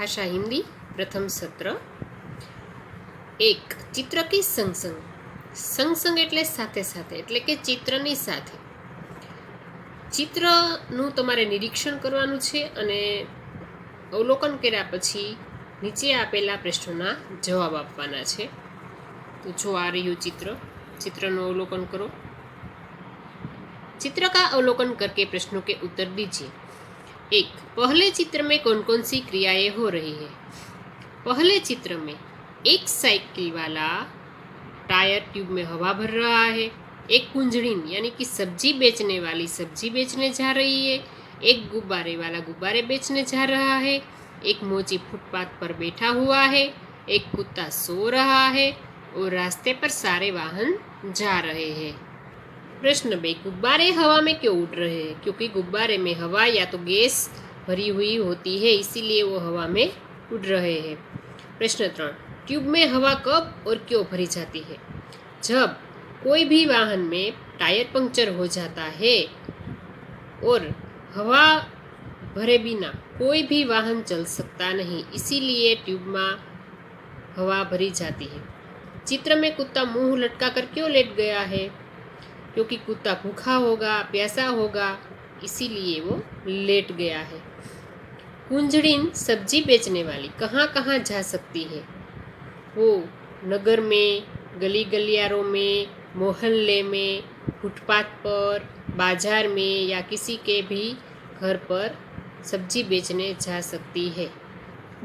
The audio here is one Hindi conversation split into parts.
भाषा हिंदी प्रथम सत्र। एक चित्र की संग संग संग संग એટલે સાથે સાથે એટલે કે ચિત્રની સાથે ચિત્રનું તમારે નિરીક્ષણ કરવાનું છે અને અવલોકન કર્યા પછી નીચે આપેલા પ્રશ્નોના જવાબ આપવાના છે। તો જો આ રહ્યું चित्रનું अवलोकन करो। चित्र का अवलोकन करके प्रश्नों के उत्तर दीजिए। एक, पहले चित्र में कौन कौन सी क्रियाएं हो रही है? पहले चित्र में एक साइकिल वाला टायर ट्यूब में हवा भर रहा है, एक कुंजड़ीन यानी कि सब्जी बेचने वाली सब्जी बेचने जा रही है, एक गुब्बारे वाला गुब्बारे बेचने जा रहा है, एक मोची फुटपाथ पर बैठा हुआ है, एक कुत्ता सो रहा है और रास्ते पर सारे वाहन जा रहे हैं। प्रश्न 2, गुब्बारे हवा में क्यों उड़ रहे हैं? क्योंकि गुब्बारे में हवा या तो गैस भरी हुई होती है, इसीलिए वो हवा में उड़ रहे हैं। प्रश्न 3, ट्यूब में हवा कब और क्यों भरी जाती है? जब कोई भी वाहन में टायर पंक्चर हो जाता है और हवा भरे बिना कोई भी वाहन चल सकता नहीं, इसीलिए ट्यूब में हवा भरी जाती है। चित्र में कुत्ता मुंह लटका कर क्यों लेट गया है? क्योंकि कुत्ता भूखा होगा, प्यासा होगा, इसीलिए वो लेट गया है। कुंजड़ीन सब्जी बेचने वाली कहाँ कहाँ जा सकती है? वो नगर में, गली गलियारों में, मोहल्ले में, फुटपाथ पर, बाजार में या किसी के भी घर पर सब्जी बेचने जा सकती है।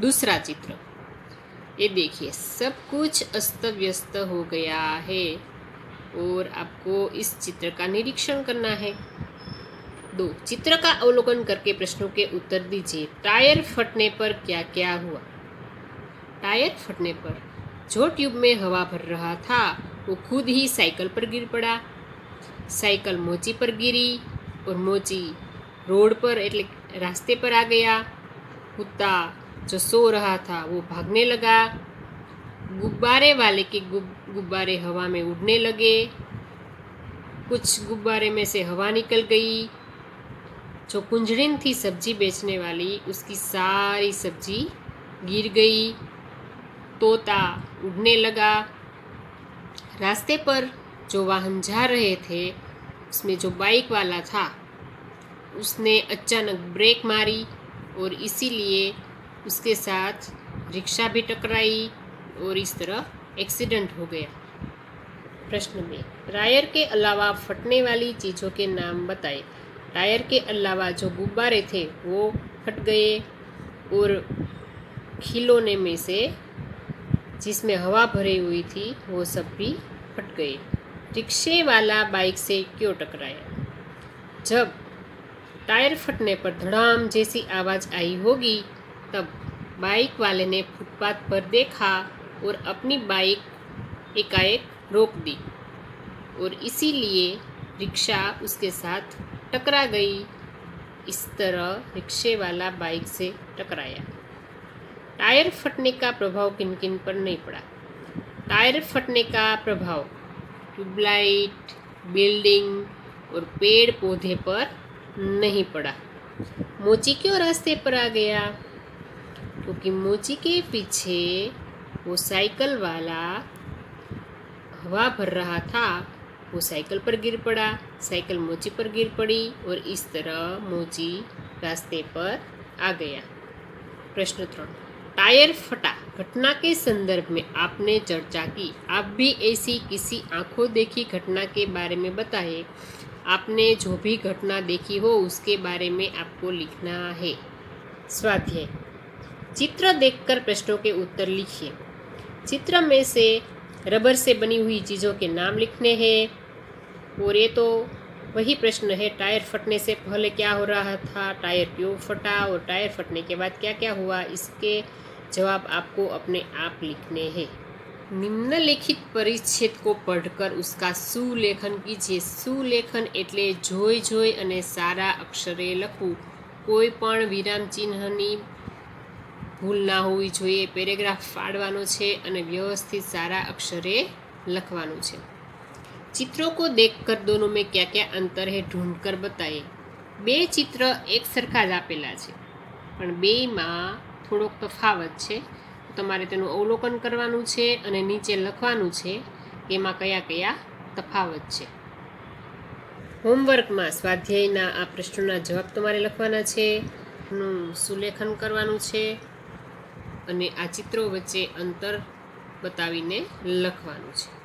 दूसरा चित्र, ये देखिए, सब कुछ अस्त व्यस्त हो गया है और आपको इस चित्र का निरीक्षण करना है। 2, चित्र का अवलोकन करके प्रश्नों के उत्तर दीजिए। टायर फटने पर क्या क्या हुआ? टायर फटने पर जो ट्यूब में हवा भर रहा था वो खुद ही साइकिल पर गिर पड़ा। साइकिल मोची पर गिरी और मोची रोड पर એટલે रास्ते पर आ गया। कुत्ता जो सो रहा था वो भागने लगा। गुब्बारे वाले के गुब्बारे हवा में उड़ने लगे। कुछ गुब्बारे में से हवा निकल गई। जो कुंजड़ीन थी सब्जी बेचने वाली, उसकी सारी सब्जी गिर गई। तोता उड़ने लगा। रास्ते पर जो वाहन जा रहे थे उसमें जो बाइक वाला था उसने अचानक ब्रेक मारी और इसीलिए उसके साथ रिक्शा भी टकराई और इस तरह एक्सीडेंट हो गया। प्रश्न में टायर के अलावा फटने वाली चीज़ों के नाम बताएं। टायर के अलावा जो गुब्बारे थे वो फट गए और खिलौने में से जिसमें हवा भरी हुई थी वो सब भी फट गए। रिक्शे वाला बाइक से क्यों टकराया? जब टायर फटने पर धड़ाम जैसी आवाज़ आई होगी तब बाइक वाले ने फुटपाथ पर देखा और अपनी बाइक एकाएक रोक दी और इसीलिए रिक्शा उसके साथ टकरा गई। इस तरह रिक्शे वाला बाइक से टकराया। टायर फटने का प्रभाव किन किन पर नहीं पड़ा? टायर फटने का प्रभाव ट्यूबलाइट, बिल्डिंग और पेड़ पौधे पर नहीं पड़ा। मोची क्यों रास्ते पर आ गया? क्योंकि मोची के पीछे वो साइकिल वाला हवा भर रहा था, वो साइकिल पर गिर पड़ा। साइकिल मोची पर गिर पड़ी और इस तरह मोची रास्ते पर आ गया। प्रश्न 3, टायर फटा घटना के संदर्भ में आपने चर्चा की। आप भी ऐसी किसी आंखों देखी घटना के बारे में बताइए। आपने जो भी घटना देखी हो उसके बारे में आपको लिखना है। स्वाध्याय, चित्र देखकर प्रश्नों के उत्तर लिखिए। चित्र में से रबर से बनी हुई चीज़ों के नाम लिखने हैं और ये तो वही प्रश्न है, टायर फटने से पहले क्या हो रहा था, टायर क्यों फटा और टायर फटने के बाद क्या क्या हुआ, इसके जवाब आपको अपने आप लिखने हैं। निम्नलिखित परिच्छेद को पढ़कर उसका सुलेखन कीजिए। सुलेखन એટલે જોઈ જોઈ અને સારા અક્ષરે લખવું। કોઈ પણ વિરામ ચિહ્નની ભૂલ ના હોવી જોઈએ। પેરેગ્રાફ પાડવાનો છે અને વ્યવસ્થિત સારા અક્ષરે લખવાનું છે। चित्रों को देखकर दोनों में क्या क्या अंतर है ढूंढकर बताइए। બે चित्र એક સરખા જ આપેલા છે પણ બેયમાં થોડોક તફાવત છે. તમારે તેનું અવલોકન કરવાનું છે અને નીચે લખવાનું છે એમાં કયા કયા તફાવત છે. હોમવર્કમાં સ્વાધ્યાયના આ પ્રશ્નોના જવાબ તમારે લખવાના છે, નું સુલેખન કરવાનું છે અને આ ચિત્રો વચ્ચે અંતર બતાવીને લખવાનું છે.